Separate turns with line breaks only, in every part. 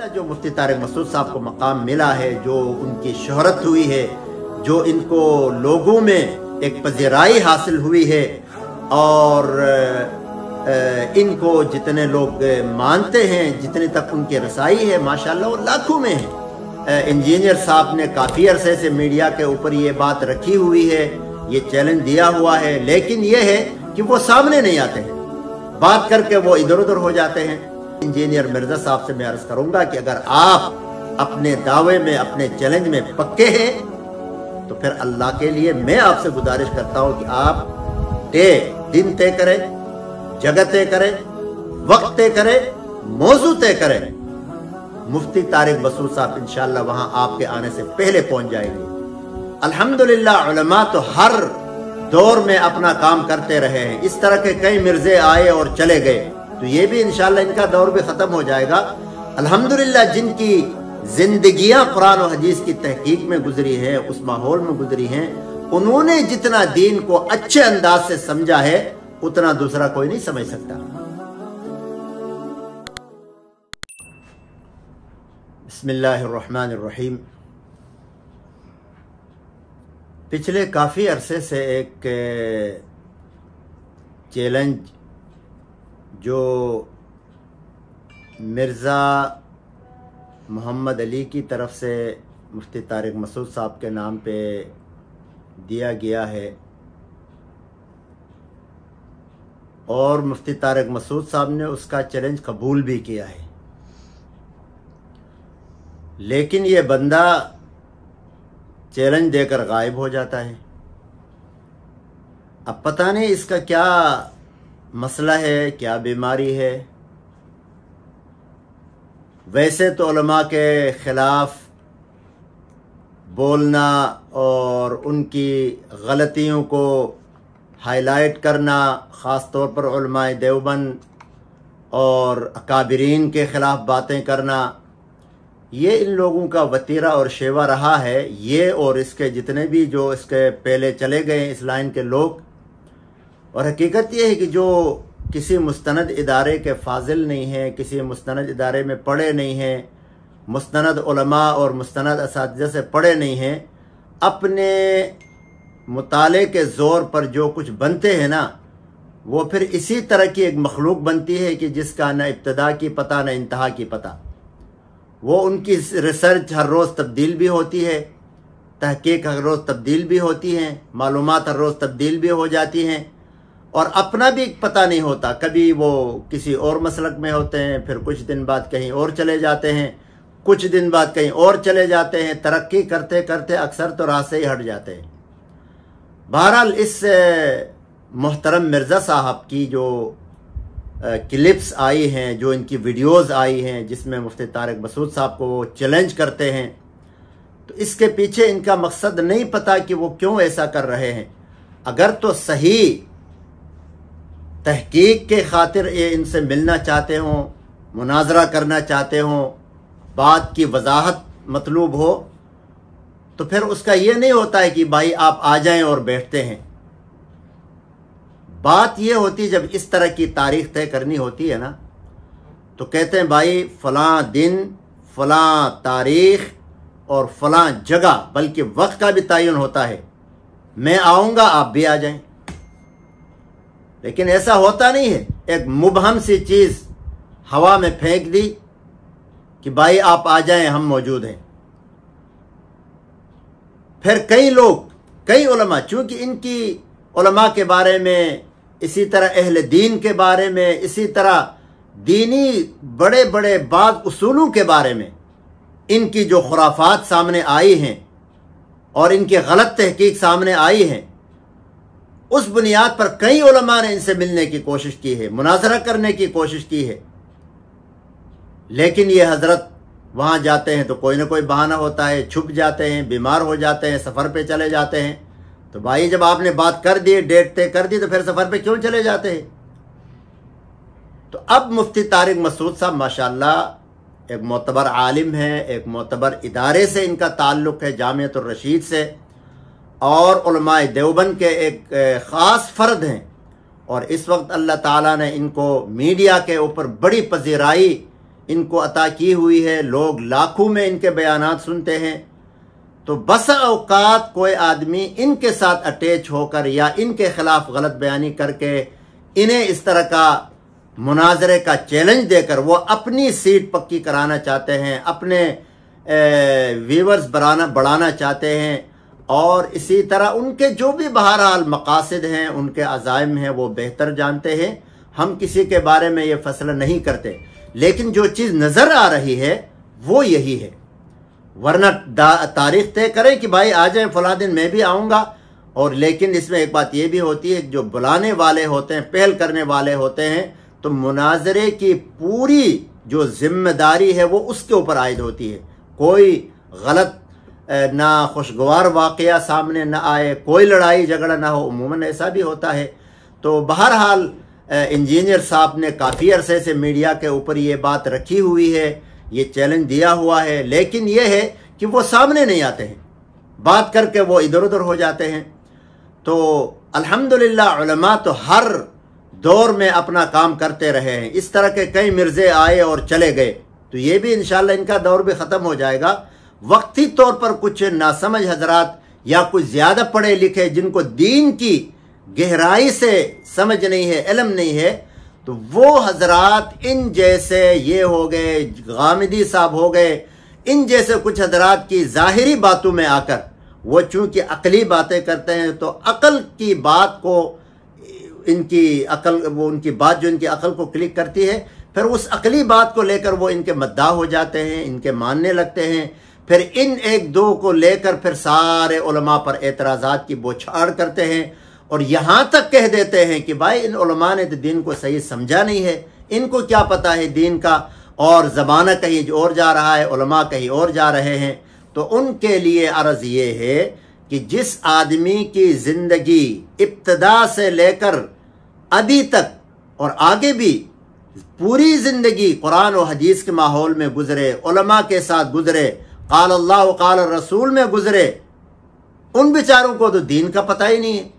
जो मुफ्ती तारिक मसूद साहब को मकाम मिला है, जो उनकी शोहरत हुई है, जो इनको लोगों में एक पज़ीराई हासिल हुई है और इनको जितने लोग मानते हैं, जितने तक उनकी रसाई है, माशाल्लाह वो लाखों में है। इंजीनियर साहब ने काफ़ी अरसे से मीडिया के ऊपर ये बात रखी हुई है, ये चैलेंज दिया हुआ है, लेकिन ये है कि वो सामने नहीं आते हैं, बात करके वो इधर उधर हो जाते हैं। इंजीनियर मिर्जा साहब से मैं अर्ज करूंगा कि अगर आप अपने दावे में, अपने चैलेंज में पक्के हैं तो फिर अल्लाह के लिए मैं आपसे गुजारिश करता हूं कि आप दिन तय करें, जगह तय करें, वक्त तय करें, मौजू तय करें। मुफ्ती तारिक मसूद साहब इंशाअल्लाह वहां आपके आने से पहले पहुंच जाएंगे। अल्हम्दुलिल्लाह उलमा तो हर दौर में अपना काम करते रहे हैं। इस तरह के कई मिर्जे आए और चले गए, तो ये भी इंशाअल्लाह इनका दौर भी खत्म हो जाएगा। अल्हम्दुलिल्लाह जिनकी जिंदगियां कुरान और हदीस की तहकीक में गुजरी है, उस माहौल में गुजरी हैं, उन्होंने जितना दीन को अच्छे अंदाज से समझा है उतना दूसरा कोई नहीं समझ सकता। बिस्मिल्लाहिर्रहमानिर्रहीम। पिछले काफ़ी अरसे से एक चैलेंज जो मिर्ज़ा मोहम्मद अली की तरफ से मुफ्ती तारिक मसूद साहब के नाम पे दिया गया है और मुफ्ती तारिक मसूद साहब ने उसका चैलेंज कबूल भी किया है, लेकिन ये बंदा चैलेंज देकर गायब हो जाता है। अब पता नहीं इसका क्या मसला है, क्या बीमारी है। वैसे तो उलमा के खिलाफ बोलना और उनकी गलतियों को हाईलाइट करना, ख़ास तौर पर उलमाए देवबंद और अकाबिरीन के ख़िलाफ़ बातें करना, ये इन लोगों का वतीरा और शेवा रहा है। ये और इसके जितने भी जो इसके पहले चले गए इस लाइन के लोग। और हकीकत ये है कि जो किसी मुस्तनद इदारे के फाजिल नहीं हैं, किसी मुस्तनद इदारे में पढ़े नहीं हैं, मुस्तनद उलमा और मुस्तनद असातिज़ा से पढ़े नहीं हैं, अपने मुताले के ज़ोर पर जो कुछ बनते हैं ना, वो फिर इसी तरह की एक मखलूक बनती है कि जिसका न इब्तदा की पता न इंतहा की पता। वो उनकी रिसर्च हर रोज़ तब्दील भी होती है, तहकीक हर रोज़ तब्दील भी होती हैं, मालूमात हर रोज़ तब्दील भी हो जाती हैं और अपना भी पता नहीं होता। कभी वो किसी और मसलक में होते हैं, फिर कुछ दिन बाद कहीं और चले जाते हैं, कुछ दिन बाद कहीं और चले जाते हैं। तरक्की करते करते अक्सर तो राह से ही हट जाते हैं। बहरहाल इस मोहतरम मिर्ज़ा साहब की जो क्लिप्स आई हैं, जो इनकी वीडियोस आई हैं जिसमें मुफ्ती तारिक मसूद साहब को वो चैलेंज करते हैं, तो इसके पीछे इनका मकसद नहीं पता कि वो क्यों ऐसा कर रहे हैं। अगर तो सही तहकीक के खातिर ये इनसे मिलना चाहते हों, मुनाजरा करना चाहते हों, बात की वजाहत मतलूब हो, तो फिर उसका ये नहीं होता है कि भाई आप आ जाएं और बैठते हैं। बात ये होती जब इस तरह की तारीख तय करनी होती है ना, तो कहते हैं भाई फलां दिन, फलां तारीख और फलां जगह, बल्कि वक्त का भी तयन होता है, मैं आऊँगा आप भी आ जाएं। लेकिन ऐसा होता नहीं है। एक मुबहम सी चीज़ हवा में फेंक दी कि भाई आप आ जाएं, हम मौजूद हैं। फिर कई लोग, कई उलमा, चूँकि इनकी उलमा के बारे में, इसी तरह अहले दीन के बारे में, इसी तरह दीनी बड़े बड़े बाद उसूलों के बारे में इनकी जो खुराफात सामने आई हैं और इनकी गलत तहकीक सामने आई हैं, उस बुनियाद पर कई उलमा ने इनसे मिलने की कोशिश की है, मुनाजरा करने की कोशिश की है। लेकिन ये हजरत वहाँ जाते हैं तो कोई ना कोई बहाना होता है, छुप जाते हैं, बीमार हो जाते हैं, सफ़र पे चले जाते हैं। तो भाई जब आपने बात कर दी, डेट तय कर दी, तो फिर सफ़र पे क्यों चले जाते हैं? तो अब मुफ्ती तारिक मसूद साहब माशाअल्लाह एक मोतबर आलिम है, एक मोतबर इदारे से इनका ताल्लुक़ है, जामियतुर रशीद से, और उलमाए देवबंद के एक ख़ास फ़र्द हैं। और इस वक्त अल्लाह ताला ने इनको मीडिया के ऊपर बड़ी पजीराई इनको अता की हुई है, लोग लाखों में इनके बयानात सुनते हैं, तो बसा औकात कोई आदमी इनके साथ अटैच होकर या इनके खिलाफ गलत बयानी करके इन्हें इस तरह का मुनाजरे का चैलेंज देकर वो अपनी सीट पक्की कराना चाहते हैं, अपने व्यूअर्स बढ़ाना चाहते हैं, और इसी तरह उनके जो भी बहरहाल मकासद हैं, उनके अज़ाइम हैं, वो बेहतर जानते हैं। हम किसी के बारे में ये फैसला नहीं करते, लेकिन जो चीज़ नज़र आ रही है वो यही है। वरना तारीख तय करें कि भाई आ जाएं फला दिन मैं भी आऊँगा, और लेकिन इसमें एक बात ये भी होती है, जो बुलाने वाले होते हैं, पहल करने वाले होते हैं, तो मुनाजरे की पूरी जो जिम्मेदारी है वो उसके ऊपर आयद होती है। कोई गलत ना खुशगवार वाक़या सामने ना आए, कोई लड़ाई झगड़ा ना हो, उमूमन ऐसा भी होता है। तो बहरहाल इंजीनियर साहब ने काफ़ी अरसे से मीडिया के ऊपर ये बात रखी हुई है, ये चैलेंज दिया हुआ है, लेकिन ये है कि वो सामने नहीं आते हैं, बात करके वो इधर उधर हो जाते हैं। तो अल्हम्दुलिल्लाह उलमा तो हर दौर में अपना काम करते रहे हैं। इस तरह के कई मिर्जे आए और चले गए, तो ये भी इंशाअल्लाह इनका दौर भी ख़त्म हो जाएगा। वक्ती तौर पर कुछ नासमझ हजरात या कुछ ज़्यादा पढ़े लिखे जिनको दीन की गहराई से समझ नहीं है, इल्म नहीं है, तो वो हजरात इन जैसे ये हो गए, गामिदी साहब हो गए, इन जैसे कुछ हजरात की ज़ाहिरी बातों में आकर वो चूँकि अकली बातें करते हैं, तो अकल की बात को इनकी अकल, वो उनकी बात जो इनकी अकल को क्लिक करती है, फिर उस अकली बात को लेकर वो इनके मद्दा हो जाते हैं, इनके मानने लगते हैं। फिर इन एक दो को लेकर फिर सारे उलमा पर एतराज़ात की बौछार करते हैं, और यहाँ तक कह देते हैं कि भाई इन उलमा ने तो दीन को सही समझा नहीं है, इनको क्या पता है दीन का, और ज़माना कहीं और जा रहा है, उलमा कहीं और जा रहे हैं। तो उनके लिए अर्ज़ ये है कि जिस आदमी की ज़िंदगी इब्तदा से लेकर अभी तक और आगे भी पूरी ज़िंदगी कुरान और हदीस के माहौल में गुजरे, उलमा के साथ गुजरे, क़ाल अल्लाह व क़ाल रसूल में गुजरे, उन बेचारों को तो दीन का पता ही नहीं है,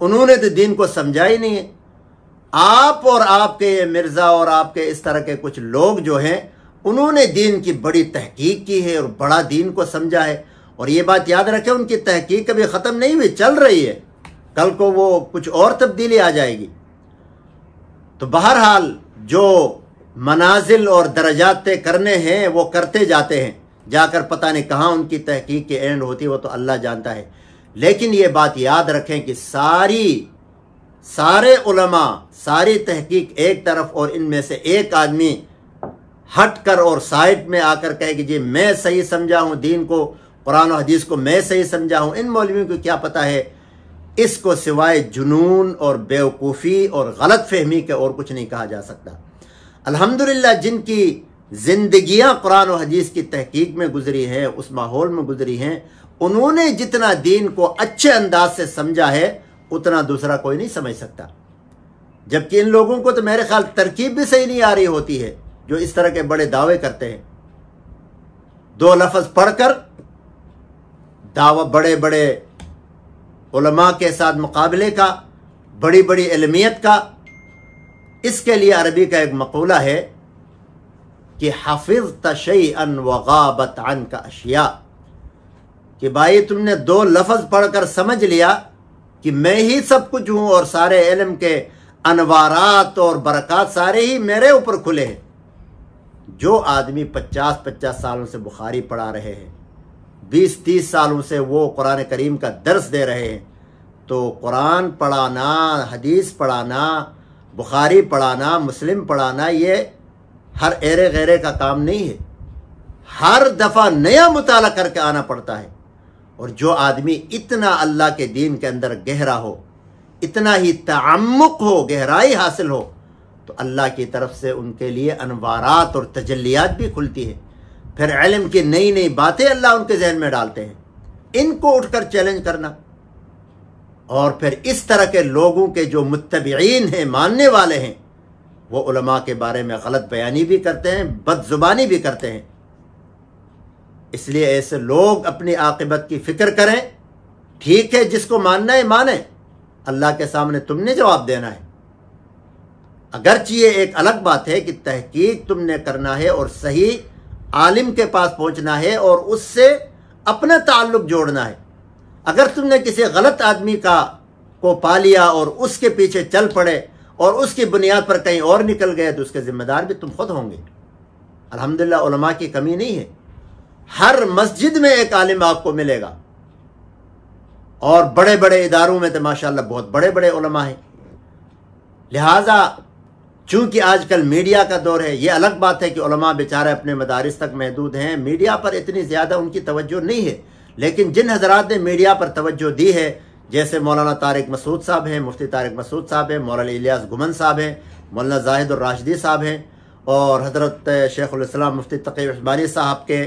उन्होंने तो दीन को समझा ही नहीं है। आप और आपके मिर्ज़ा और आपके इस तरह के कुछ लोग जो हैं, उन्होंने दीन की बड़ी तहकीक की है और बड़ा दीन को समझा है। और ये बात याद रखें, उनकी तहकीक कभी ख़त्म नहीं हुई, चल रही है, कल को वो कुछ और तब्दीली आ जाएगी। तो बहरहाल जो मनाजिल और दर्जात तय करने हैं वो करते जाते हैं, जाकर पता नहीं कहाँ उनकी तहकीक की एंड होती है, वो तो अल्लाह जानता है। लेकिन ये बात याद रखें कि सारे उलमा, सारी तहकीक एक तरफ, और इनमें से एक आदमी हट कर और साइड में आकर कहे कि जी मैं सही समझा हूँ दीन को, कुरान और हदीस को मैं सही समझा हूँ, इन मौलवियों को क्या पता है, इसको सिवाय जुनून और बेवकूफ़ी और गलत फहमी के और कुछ नहीं कहा जा सकता। अल्हम्दुलिल्लाह जिनकी ज़िंदगियाँ कुरान और हदीस की तहकीक में गुजरी हैं, उस माहौल में गुजरी हैं, उन्होंने जितना दीन को अच्छे अंदाज से समझा है उतना दूसरा कोई नहीं समझ सकता। जबकि इन लोगों को तो मेरे ख्याल तरकीब भी सही नहीं आ रही होती है, जो इस तरह के बड़े दावे करते हैं। दो लफ्ज़ पढ़कर दावा बड़े बड़े उलमा के साथ मुकाबले का, बड़ी बड़ी इल्मियत का। इसके लिए अरबी का एक मक़ूला है कि हफ़िज़्त शैअन व गाबत अन्का अशिया, कि भाई तुमने दो लफ्ज़ पढ़कर समझ लिया कि मैं ही सब कुछ हूँ और सारे इल्म के अनवारात और बरक़ात सारे ही मेरे ऊपर खुले हैं। जो आदमी 50-50 सालों से बुखारी पढ़ा रहे हैं, 20-30 सालों से वो कुरान करीम का दर्स दे रहे हैं, तो कुरान पढ़ाना, हदीस पढ़ाना, बुखारी पढ़ाना, मुस्लिम पढ़ाना, ये हर एरे गैरे का काम नहीं है। हर दफ़ा नया मुताला करके आना पड़ता है। और जो आदमी इतना अल्लाह के दीन के अंदर गहरा हो, इतना ही तअम्मुक़ हो, गहराई हासिल हो, तो अल्लाह की तरफ से उनके लिए अनवारात और तजल्लियात भी खुलती है। फिर इल्म की नई नई बातें अल्लाह उनके जहन में डालते हैं। इनको उठकर चैलेंज करना, और फिर इस तरह के लोगों के जो मुत्तबईन हैं, मानने वाले हैं, वो उलमा के बारे में गलत बयानी भी करते हैं, बदजुबानी भी करते हैं। इसलिए ऐसे लोग अपनी आक़िबत की फ़िक्र करें। ठीक है, जिसको मानना है माने, अल्लाह के सामने तुमने जवाब देना है। اگرچہ یہ ایک الگ بات ہے کہ تحقیق تم نے کرنا ہے اور صحیح عالم کے پاس پہنچنا ہے اور اس سے اپنا تعلق جوڑنا ہے. اگر تم نے کسی غلط آدمی کو پا لیا اور اس کے پیچھے چل پڑے اور اس کی بنیاد پر کہیں اور نکل گئے تو اس کے ذمہ دار بھی تم خود ہوں گے. الحمدللہ علماء کی کمی نہیں ہے، ہر مسجد میں ایک عالم آپ کو ملے گا، اور بڑے بڑے اداروں میں تو ماشاءاللہ بہت بڑے بڑے علماء ہیں. لہٰذا چونکہ آج کل میڈیا کا دور ہے، یہ الگ بات ہے کہ علماء بیچارے اپنے مدارس تک محدود ہیں، میڈیا پر اتنی زیادہ ان کی توجہ نہیں ہے، لیکن جن حضرات نے میڈیا پر توجہ دی ہے جیسے مولانا طارق مسعود صاحب ہیں، مفتی طارق مسعود صاحب ہیں، مولانا الیاس گمن صاحب ہیں، مولانا زاہد الراشدی صاحب ہیں، اور حضرت شیخ الاسلام مفتی تقی عثمانی صاحب کے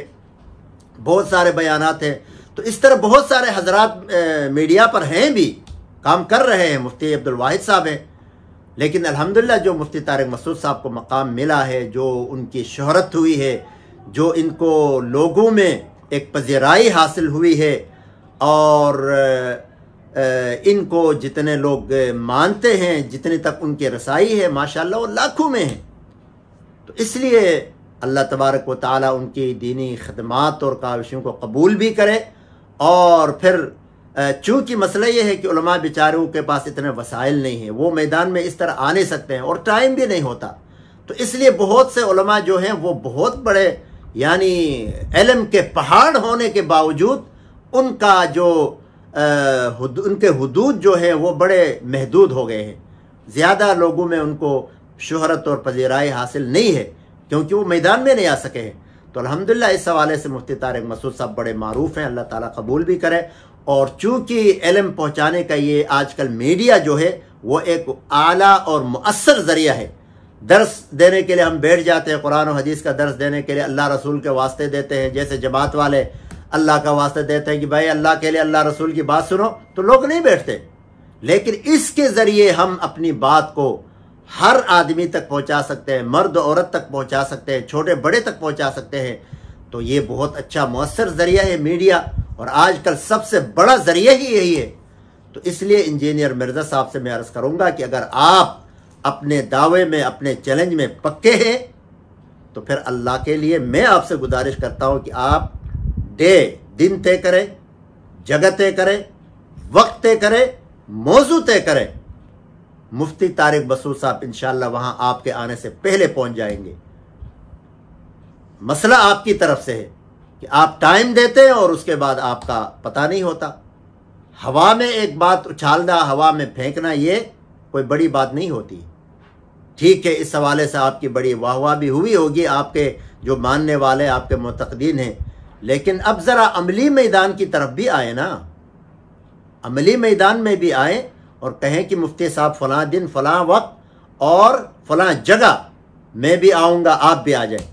بہت سارے بیانات ہیں. تو اس طرح بہت سارے حضرات میڈیا پر ہیں بھی، کام کر رہے ہیں. مفتی عبدالواحد صاحب ہیں. لیکن الحمدللہ جو مفتی طارق مسعود صاحب کو مقام ملا ہے، جو ان کی شہرت ہوئی ہے، جو ان کو لوگوں میں ایک پذیرائی حاصل ہوئی ہے، اور ان کو جتنے لوگ مانتے ہیں، جتنے تک ان کی رسائی ہے، ماشاءاللہ وہ لاکھوں میں ہیں. تو اس لیے اللہ تبارک و تعالیٰ ان کی دینی خدمات اور کاوشوں کو قبول بھی کرے. اور پھر چونکہ مسئلہ یہ ہے کہ علماء بیچاروں کے پاس اتنے وسائل نہیں ہیں، وہ میدان میں اس طرح آ نہیں سکتے ہیں اور ٹائم بھی نہیں ہوتا، تو اس لیے بہت سے علماء جو ہیں وہ بہت بڑے یعنی علم کے پہاڑ ہونے کے باوجود ان کا جو ان کے حدود جو ہیں وہ بڑے محدود ہو گئے ہیں. زیادہ لوگوں میں ان کو شہرت اور پذیرائی حاصل نہیں ہے کیونکہ وہ میدان میں نہیں آ سکے ہیں. تو الحمدللہ اس حوالے سے مفتی طارق مسعود صاحب بڑے معروف ہیں، اللہ تعالیٰ قبول بھی کرے. اور چونکہ علم پہنچانے کا یہ آج کل میڈیا جو ہے وہ ایک اعلیٰ اور مؤثر ذریعہ ہے. درس دینے کے لیے ہم بیٹھ جاتے ہیں، قرآن و حدیث کا درس دینے کے لیے اللہ رسول کے واسطے دیتے ہیں، جیسے جماعت والے اللہ کا واسطہ دیتے ہیں کہ بھائی اللہ کے لیے اللہ رسول کی بات سنو، تو لوگ نہیں بیٹھتے. لیکن اس کے ذریعے ہم اپنی بات کو ہر آدمی تک پہنچا سکتے ہیں، مرد عورت تک پہنچا سکتے ہیں، چھوٹے بڑے تک پہنچا سکتے ہیں. تو یہ بہت اچھا مؤثر ذریعہ ہے میڈیا، اور آج کل سب سے بڑا ذریعہ ہی یہی ہے. تو اس لیے انجینئر مرزا صاحب سے میں عرض کروں گا کہ اگر آپ اپنے دعوے میں، اپنے چیلنج میں پکے ہیں تو پھر اللہ کے لیے میں آپ سے گزارش کرتا ہوں کہ آپ دن طے کریں، جگہ طے کریں، وقت طے کریں، موضوع طے کریں. مفتی طارق مسعود صاحب انشاءاللہ وہاں آپ کے آنے سے پہلے پہنچ جائیں گے. مسئلہ آپ کی طرف سے ہے کہ آپ ٹائم دیتے ہیں اور اس کے بعد آپ کا پتہ نہیں ہوتا. ہوا میں ایک بات اچھالنا، ہوا میں پھینکنا، یہ کوئی بڑی بات نہیں ہوتی. ٹھیک ہے، اس حوالے سے آپ کی بڑی واہ واہ بھی ہوئی ہوگی، آپ کے جو ماننے والے، آپ کے معتقدین ہیں. لیکن اب ذرا عملی میدان کی طرف بھی آئے نا، عملی میدان میں بھی آئیں اور کہیں کہ مفتی صاحب فلاں دن، فلاں وقت اور فلاں جگہ میں بھی آؤں گا، آپ بھی آ جائیں.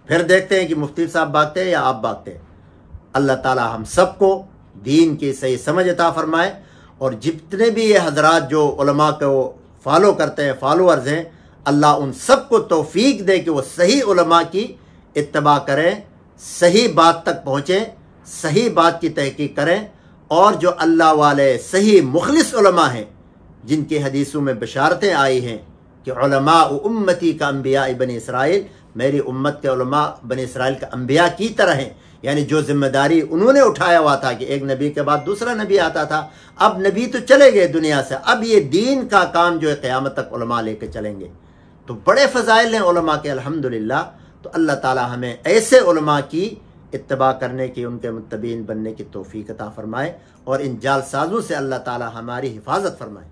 پھر دیکھتے ہیں کہ مفتی صاحب بھاگتے ہیں یا آپ بھاگتے ہیں. اللہ تعالی ہم سب کو دین کی صحیح سمجھ عطا فرمائے، اور جتنے بھی یہ حضرات جو علماء کو فالو کرتے ہیں، فالوورز ہیں، اللہ ان سب کو توفیق دے کہ وہ صحیح علماء کی اتباع کریں، صحیح بات تک پہنچیں، صحیح بات کی تحقیق کریں. اور جو اللہ والے صحیح مخلص علماء ہیں، جن کی حدیثوں میں بشارتیں آئی ہیں کہ علماء امتی کا انبیاء بنی اسرائیل، میری امت کے علماء بنی اسرائیل کا انبیاء کی طرح ہیں. یعنی جو ذمہ داری انہوں نے اٹھایا ہوا تھا کہ ایک نبی کے بعد دوسرا نبی آتا تھا، اب نبی تو چلے گئے دنیا سے، اب یہ دین کا کام جو ہے قیامت تک علماء لے کے چلیں گے. تو بڑے فضائل ہیں علماء کے الحمدللہ. تو اللہ تعالی ہمیں ایسے علماء کی اتباع کرنے کی، ان کے متبعین بننے کی توفیق عطا فرمائے، اور ان جال سازوں سے اللہ تعالی ہماری حفاظت فرمائے.